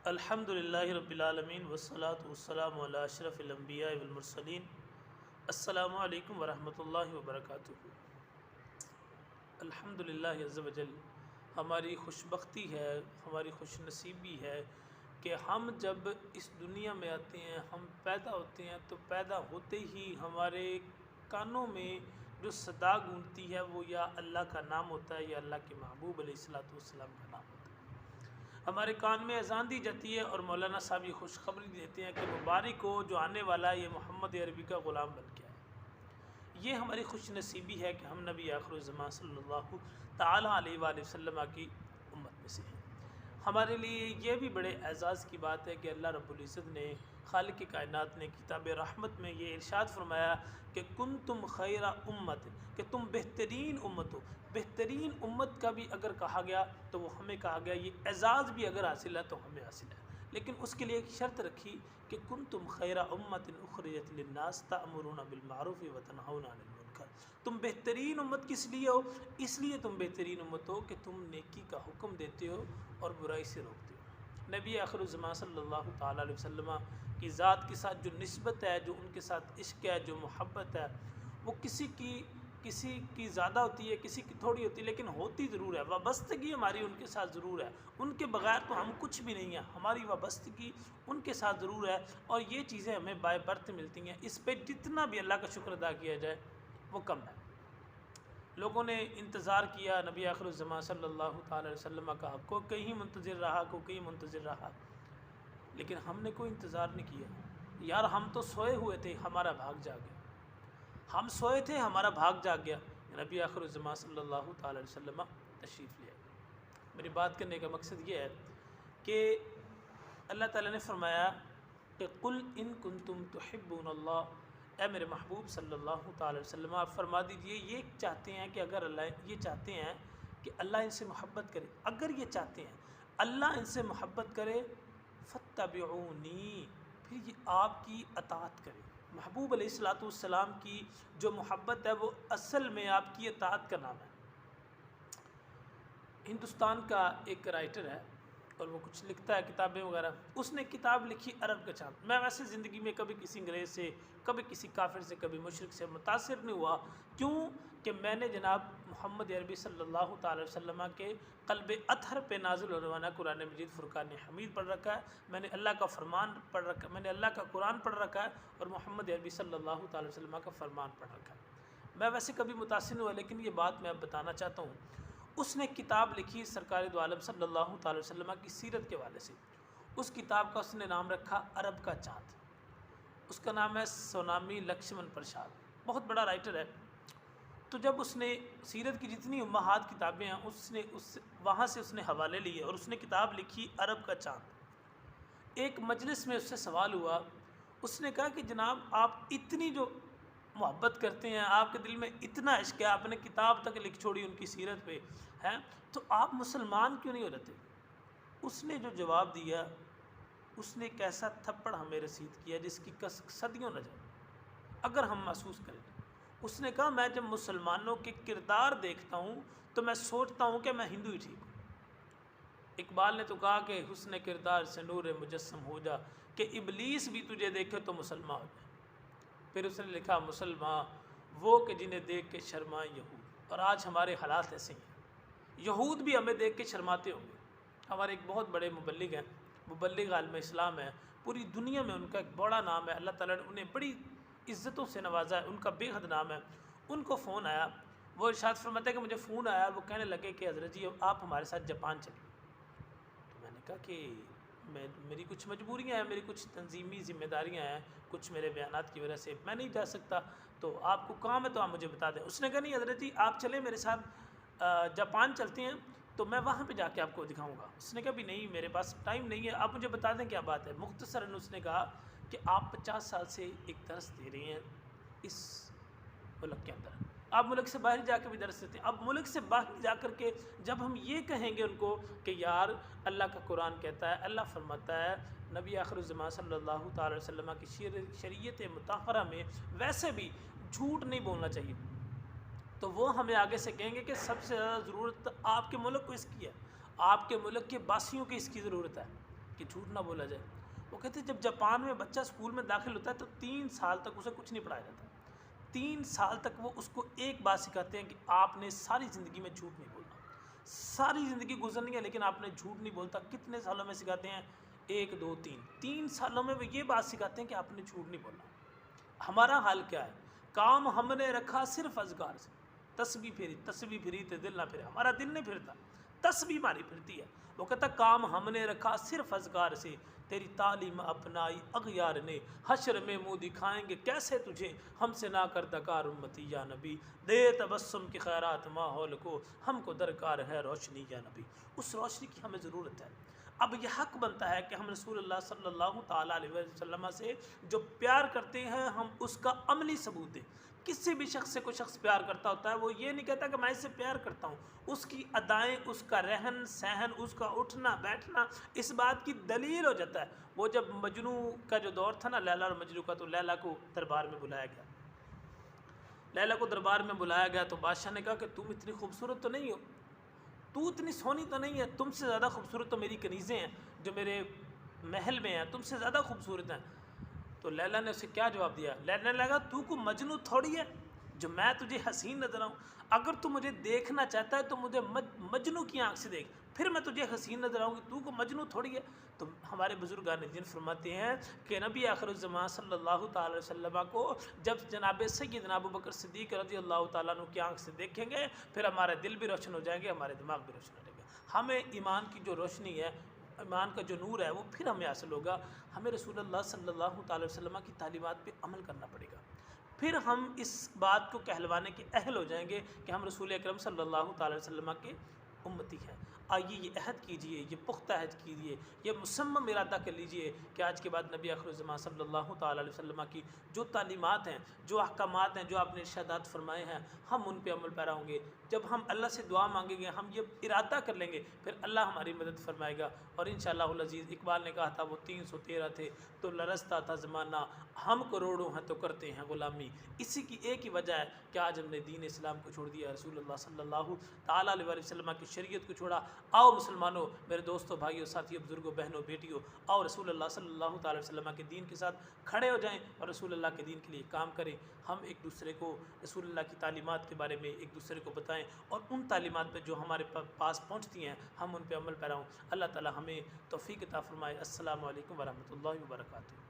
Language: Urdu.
الحمد للہ رب العالمین والصلاة والسلام علی اشرف الانبیاء والمرسلین۔ السلام علیکم ورحمۃ اللہ وبرکاتہ۔ الحمد للہ عز و جل، ہماری خوش بختی ہے، ہماری خوش نصیبی ہے کہ ہم جب اس دنیا میں آتے ہیں، ہم پیدا ہوتے ہیں، تو پیدا ہوتے ہی ہمارے کانوں میں جو صدا گونجتی ہے وہ یا اللہ کا نام ہوتا ہے یا اللہ کے محبوب علیہ الصلوۃ والسلام کا نام ہوتا ہے۔ ہمارے کان میں اذان دی جاتی ہے اور مولانا صاحب یہ خوشخبری دیتے ہیں کہ مبارک ہو جو آنے والا ہے، یہ محمد عربی کا غلام بن کے آئے۔ یہ ہماری خوش نصیبی ہے کہ ہم نبی آخر الزمان صلی اللہ تعالیٰ علیہ وآلہ وسلم کی امت میں سے ہیں۔ ہمارے لیے یہ بھی بڑے اعزاز کی بات ہے کہ اللہ رب العزت نے، خالق کائنات نے کتاب رحمت میں یہ ارشاد فرمایا کہ کنتم خیر امت، کہ تم بہترین امت ہو۔ بہترین امت کا بھی اگر کہا گیا تو وہ ہمیں کہا گیا، یہ اعزاز بھی اگر حاصل ہے تو ہمیں حاصل ہے، لیکن اس کے لیے ایک شرط رکھی کہ کنتم خیر امت اخرجت للناس تأمرون بالمعروف وتنہون عن المنکر۔ تم بہترین امت کس لیے ہو؟ اس لیے تم بہترین امت ہو کہ تم نیکی کا حکم دیتے ہو اور برائی سے روکتے ہو۔ نبی آخر الزمان صلی اللہ تعالیٰ علیہ وسلم کی ذات کے ساتھ جو نسبت ہے، جو ان کے ساتھ عشق ہے، جو محبت ہے، وہ کسی کی زیادہ ہوتی ہے، کسی کی تھوڑی ہوتی ہے، لیکن ہوتی ضرور ہے۔ وابستگی ہماری ان کے ساتھ ضرور ہے، ان کے بغیر تو ہم کچھ بھی نہیں ہیں۔ ہماری وابستگی ان کے ساتھ ضرور ہے، اور یہ چیزیں ہمیں بائے برتھ ملتی ہیں۔ اس پہ جتنا بھی اللہ کا شکر ادا کیا جائے وہ کم ہے۔ لوگوں نے انتظار کیا نبی آخر الزمان صلی اللہ تعالی علیہ وسلم کا، کوئی کہیں منتظر رہا، کوئی کہیں منتظر رہا، لیکن ہم نے کوئی انتظار نہیں کیا۔ یار ہم تو سوئے ہوئے تھے، ہمارا بھاگ جاگ گیا۔ ہم سوئے تھے، ہمارا بھاگ جاگ گیا۔ نبی آخر الزمان صلی اللہ تعالی علیہ وسلم تشریف لے آئے۔ میری بات کرنے کا مقصد یہ ہے کہ اللہ تعالیٰ نے فرمایا کہ قل ان کنتم تحبون اللہ، اے میرے محبوب صلی اللہ تعالی وسلم آپ فرما دیجئے، یہ چاہتے ہیں کہ اگر اللہ یہ چاہتے ہیں کہ اللہ ان سے محبت کرے، اگر یہ چاہتے ہیں اللہ ان سے محبت کرے، فتبعونی، پھر یہ آپ کی اطاعت کرے۔ محبوب علیہ الصلوۃ والسلام کی جو محبت ہے وہ اصل میں آپ کی اطاعت کا نام ہے۔ ہندوستان کا ایک رائٹر ہے اور وہ کچھ لکھتا ہے کتابیں وغیرہ، اس نے کتاب لکھی عرب کا چاند۔ میں ویسے زندگی میں کبھی کسی انگریز سے، کبھی کسی کافر سے، کبھی مشرک سے متاثر نہیں ہوا، کیوں کہ میں نے جناب محمد عربی صلی اللہ تعالی وسلم کے قلب اطہر پہ نازل ہونے والا قرآن مجید فرقان حمید پڑھ رکھا ہے، میں نے اللہ کا فرمان پڑھ رکھا ہے، میں نے اللہ کا قرآن پڑھ رکھا ہے اور محمد عربی صلی اللہ تعالی وسلم کا فرمان پڑھ رکھا ہے۔ میں ویسے کبھی متاثر نہیں ہوا، لیکن یہ بات میں اب بتانا چاہتا ہوں۔ اس نے کتاب لکھی سرکار دو عالم صلی اللہ تعالی وسلم کی سیرت کے حوالے سے۔ اس کتاب کا اس نے نام رکھا عرب کا چاند۔ اس کا نام ہے سونامی لکشمن پرساد، بہت بڑا رائٹر ہے۔ تو جب اس نے سیرت کی جتنی امہات کتابیں ہیں وہاں سے اس نے حوالے لیے اور اس نے کتاب لکھی عرب کا چاند۔ ایک مجلس میں اس سے سوال ہوا، اس نے کہا کہ جناب آپ اتنی جو محبت کرتے ہیں، آپ کے دل میں اتنا عشق ہے، آپ نے کتاب تک لکھ چھوڑی ان کی سیرت پہ ہیں، تو آپ مسلمان کیوں نہیں ہو رہتے؟ اس نے جو جواب دیا، اس نے ایک ایسا تھپڑ ہمیں رسید کیا جس کی صدیوں نہ جائے اگر ہم محسوس کریں۔ اس نے کہا میں جب مسلمانوں کے کردار دیکھتا ہوں تو میں سوچتا ہوں کہ میں ہندو ہی ٹھیک ہوں۔ اقبال نے تو کہا کہ حسن کردار سے نور مجسم ہو جا، کہ ابلیس بھی تجھے دیکھے تو مسلمان ہو جائے۔ پھر اس نے لکھا مسلمان وہ کہ جنہیں دیکھ کے شرمائے یہود، اور آج ہمارے حالات ایسے ہیں، یہود بھی ہمیں دیکھ کے شرماتے ہوں گے۔ ہمارے ایک بہت بڑے مبلغ ہیں، مبلغ عالم اسلام ہے، پوری دنیا میں ان کا ایک بڑا نام ہے، اللہ تعالیٰ نے انہیں بڑی عزتوں سے نوازا ہے، ان کا بے حد نام ہے۔ ان کو فون آیا، وہ ارشاد فرماتے ہیں کہ مجھے فون آیا، وہ کہنے لگے کہ حضرت جی آپ ہمارے ساتھ جاپان چلیے۔ تو میں نے کہا کہ میری کچھ مجبوریاں ہیں، میری کچھ تنظیمی ذمہ داریاں ہیں، کچھ میرے بیانات کی وجہ سے میں نہیں جا سکتا، تو آپ کو کام ہے تو آپ مجھے بتا دیں۔ اس نے کہا نہیں حضرت جی آپ چلیں میرے ساتھ، جاپان چلتے ہیں تو میں وہاں پہ جا کے آپ کو دکھاؤں گا۔ اس نے کہا بھی نہیں میرے پاس ٹائم نہیں ہے، آپ مجھے بتا دیں کیا بات ہے۔ مختصراً اس نے کہا کہ آپ 50 سال سے ایک درس دے رہے ہیں اس ملک کے اندر، آپ ملک سے باہر جا کے بھی درس دیتے ہیں۔ اب ملک سے باہر جا کر کے جب ہم یہ کہیں گے ان کو کہ یار اللہ کا قرآن کہتا ہے، اللہ فرماتا ہے، نبی آخر الزمان صلی اللہ تعالی وسلم کی شریعت مطہرہ میں ویسے بھی جھوٹ نہیں بولنا چاہیے، تو وہ ہمیں آگے سے کہیں گے کہ سب سے زیادہ ضرورت آپ کے ملک کو اس کی ہے، آپ کے ملک کے باسیوں کی اس کی ضرورت ہے۔ کہ جھوٹ نہ بولا جائے۔ وہ کہتے ہیں جب جاپان میں بچہ اسکول میں داخل ہوتا ہے تو 3 سال تک اسے کچھ نہیں پڑھایا جاتا، 3 سال تک وہ اس کو ایک بات سکھاتے ہیں کہ آپ نے ساری زندگی میں جھوٹ نہیں بولنا، ساری زندگی گزرنی ہے لیکن آپ نے جھوٹ نہیں بولتا۔ کتنے سالوں میں سکھاتے ہیں؟ 1 2 3 3 سالوں میں وہ یہ بات سکھاتے ہیں کہ آپ نے جھوٹ نہیں بولنا۔ ہمارا حال کیا ہے؟ کام ہم نے رکھا صرف اذکار سے، تسبیح پھری تے دل نہ پھرے، ہمارا دل نہیں پھرتا، تسبیح ہماری پھرتی ہے۔ وہ کہتا کام ہم نے رکھا صرف اذکار سے، تیری تعلیم اپنائی اغیار نے، حشر میں منہ دکھائیں گے کیسے تجھے، ہم سے نہ کر دکار امتی یا نبی، دے تبسم کی خیرات ماحول کو، ہم کو درکار ہے روشنی یا نبی۔ اس روشنی کی ہمیں ضرورت ہے۔ اب یہ حق بنتا ہے کہ ہم رسول اللہ صلی اللہ تعالیٰ علیہ وسلم سے جو پیار کرتے ہیں ہم اس کا عملی ثبوت دیں۔ کسی بھی شخص سے کوئی شخص پیار کرتا ہوتا ہے وہ یہ نہیں کہتا کہ میں اس سے پیار کرتا ہوں، اس کی ادائیں، اس کا رہن سہن، اس کا اٹھنا بیٹھنا اس بات کی دلیل ہو جاتا ہے۔ وہ جب مجنو کا جو دور تھا نا لیلا اور مجنو کا، تو لیلا کو دربار میں بلایا گیا، لیلا کو دربار میں بلایا گیا تو بادشاہ نے کہا کہ تم اتنی خوبصورت تو نہیں ہو، تو اتنی سونی تو نہیں ہے، تم سے زیادہ خوبصورت تو میری کنیزیں ہیں جو میرے محل میں ہیں، تم سے زیادہ خوبصورت ہیں۔ تو لیلا نے اسے کیا جواب دیا؟ لیلا نے لگا تو کو مجنو تھوڑی ہے جو میں تجھے حسین نظر آؤں، اگر تو مجھے دیکھنا چاہتا ہے تو مجھے مجنو کی آنکھ سے دیکھ، پھر میں تجھے حسین نظر آؤں گی، تو کو مجنو تھوڑی ہے۔ تو ہمارے بزرگان دین فرماتے ہیں کہ نبی آخر الزمان صلی اللہ تعالی علیہ وسلم کو جب جناب سیدنا ابوبکر صدیق رضی اللہ تعالیٰ عنہ کی آنکھ سے دیکھیں گے پھر ہمارے دل بھی روشن ہو جائیں گے، ہمارے دماغ بھی روشن ہو جائیں گے، ہمیں ایمان کی جو روشنی ہے، ایمان کا جو نور ہے وہ پھر ہمیں حاصل ہوگا۔ ہمیں رسول اللہ صلی اللہ تعالی وسلم کی تعلیمات پہ عمل کرنا پڑے گا، پھر ہم اس بات کو کہلوانے کے اہل ہو جائیں گے کہ ہم رسول اکرم صلی اللہ تعالی وسلم کے امتی ہیں۔ آئیے یہ عہد کیجئے، یہ پختہ عہد کیجئے، یہ مصمم ارادہ کر لیجئے کہ آج کے بعد نبی آخر الزمان صلی اللہ تعالی علیہ وسلم کی جو تعلیمات ہیں، جو احکامات ہیں، جو آپ نے ارشادات فرمائے ہیں، ہم ان پہ عمل پیرا ہوں گے۔ جب ہم اللہ سے دعا مانگیں گے، ہم یہ ارادہ کر لیں گے، پھر اللہ ہماری مدد فرمائے گا۔ اور انشاءاللہ العزیز اقبال نے کہا تھا وہ 313 تھے تو لرزتا تھا زمانہ، ہم کروڑوں ہیں تو کرتے ہیں غلامی۔ اسی کی ایک ہی وجہ ہے کہ آج ہم نے دین اسلام کو چھوڑ دیا، رسول اللہ صلی اللہ تعالیٰ علیہ وسلم کی شریعت کو چھوڑا۔ آؤ مسلمانوں، میرے دوستوں، بھائیوں، ساتھیوں، بزرگوں، بہنوں، بیٹیوں، آؤ رسول اللہ صلی اللہ تعالی وسلم کے دین کے ساتھ کھڑے ہو جائیں اور رسول اللہ کے دین کے لیے کام کریں۔ ہم ایک دوسرے کو رسول اللہ کی تعلیمات کے بارے میں ایک دوسرے کو بتائیں اور ان تعلیمات پہ جو ہمارے پاس پہنچتی ہیں ہم ان پہ عمل پیرا ہوں۔ اللہ تعالی ہمیں توفیق عطا فرمائے۔ السلام علیکم ورحمۃ اللہ وبرکاتہ۔